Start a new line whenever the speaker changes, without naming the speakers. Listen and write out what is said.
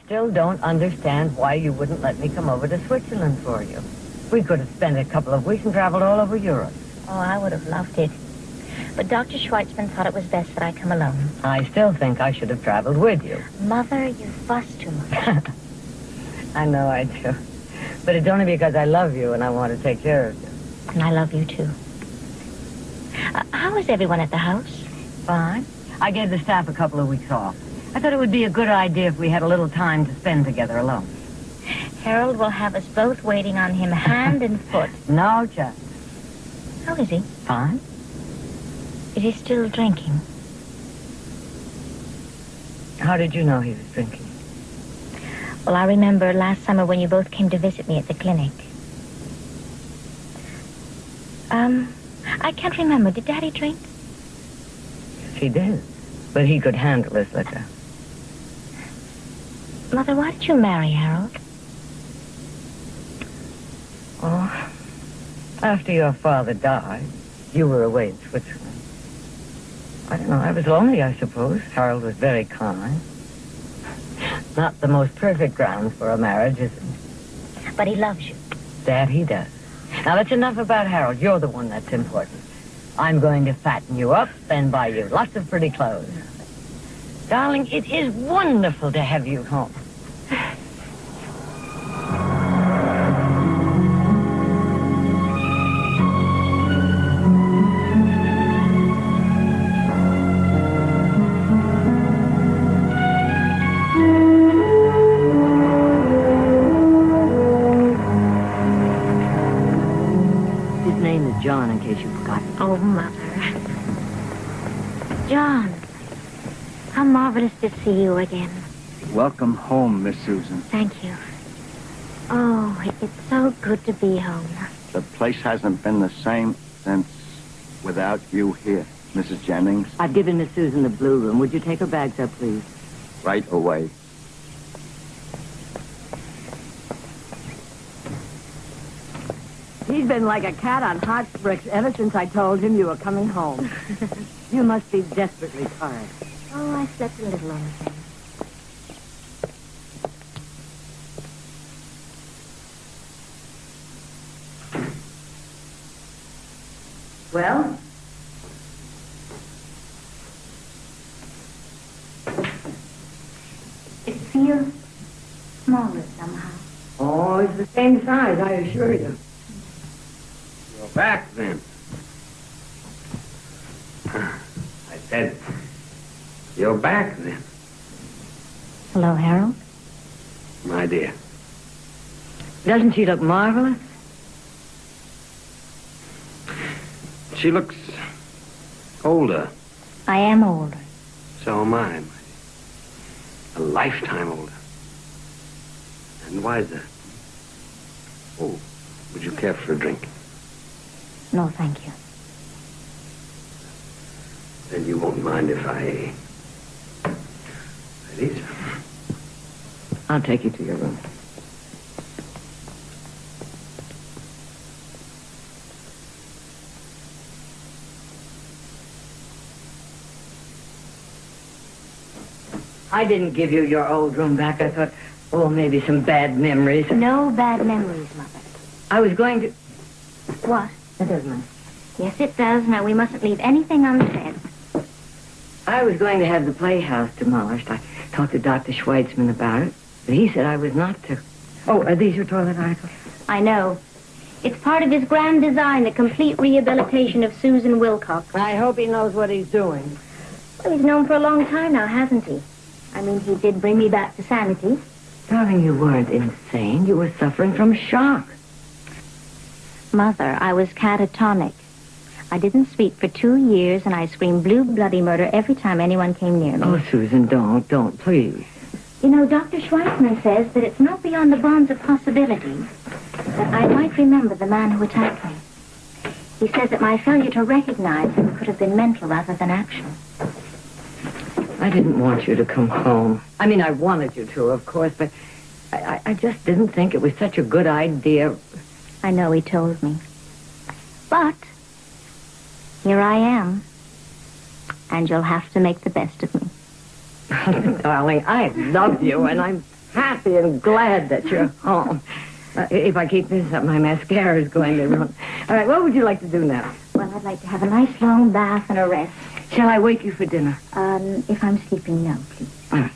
still don't understand why you wouldn't let me come over to Switzerland for you. We could have spent a couple of weeks and traveled all over Europe.
Oh, I would have loved it. But Dr. Schweitzman thought it was best that I come alone.
I still think I should have traveled with you.
Mother, you fuss too much.
I know I do. But it's only because I love you and I want to take care of you.
And I love you, too. How is everyone at the house?
Fine. I gave the staff a couple of weeks off. I thought it would be a good idea if we had a little time to spend together alone.
Harold will have us both waiting on him hand and foot.
No, just.
How is he?
Fine.
Is he still drinking?
How did you know he was drinking?
Well, I remember last summer when you both came to visit me at the clinic. I can't remember. Did Daddy drink?
He did. But he could handle his liquor.
Mother, why did you marry Harold?
Oh, after your father died, you were away in Switzerland. I don't know, I was lonely, I suppose. Harold was very kind. Not the most perfect ground for a marriage, is it?
But he loves you.
That he does. Now, that's enough about Harold. You're the one that's important. I'm going to fatten you up and buy you lots of pretty clothes. Darling, it is wonderful to have you home. His name is John, in case you forgot.
Oh, Mother. John. How marvelous to see you again.
Welcome home, Miss Susan.
Thank you. Oh, it's so good to be home.
The place hasn't been the same since without you here, Mrs. Jennings.
I've given Miss Susan the blue room. Would you take her bags up, please?
Right away.
He's been like a cat on hot bricks ever since I told him you were coming home. You must be desperately tired.
Oh, I slept a little on the thing.
Well?
It feels smaller somehow.
Oh, it's the same size, I assure you.
You're back, then. I said, you're back, then.
Hello, Harold.
My dear.
Doesn't she look marvelous?
She looks older.
I am older.
So am I, my dear. A lifetime older. And wiser. Oh, would you care for a drink?
No, thank you.
Then you won't mind if I... Ladies?
I'll take you to your room. I didn't give you your old room back. I thought, oh, maybe some bad memories.
No bad memories, Mother.
I was going to...
What?
It doesn't matter.
Yes, it does. Now, we mustn't leave anything unsaid.
I was going to have the playhouse demolished. I talked to Dr. Schweitzman about it, but he said I was not to. Oh, are these your toilet articles?
I know. It's part of his grand design, the complete rehabilitation of Susan Wilcox.
I hope he knows what he's doing.
Well, he's known for a long time now, hasn't he? I mean, he did bring me back to sanity.
Darling, you weren't insane. You were suffering from shock.
Mother, I was catatonic. I didn't speak for 2 years, and I screamed blue bloody murder every time anyone came near me.
Oh, Susan, don't, please.
You know, Dr. Schweitzman says that it's not beyond the bounds of possibility that I might remember the man who attacked me. He says that my failure to recognize him could have been mental rather than actual.
I didn't want you to come home. I mean, I wanted you to, of course, but I just didn't think it was such a good idea.
I know he told me. But here I am, and you'll have to make the best of me.
Darling, I love you, and I'm happy and glad that you're home. If I keep this up, my mascara is going to ruin. All right, what would you like to do now?
Well, I'd like to have a nice long bath and a rest.
Shall I wake you for dinner?
If I'm sleeping, no, please.
All right.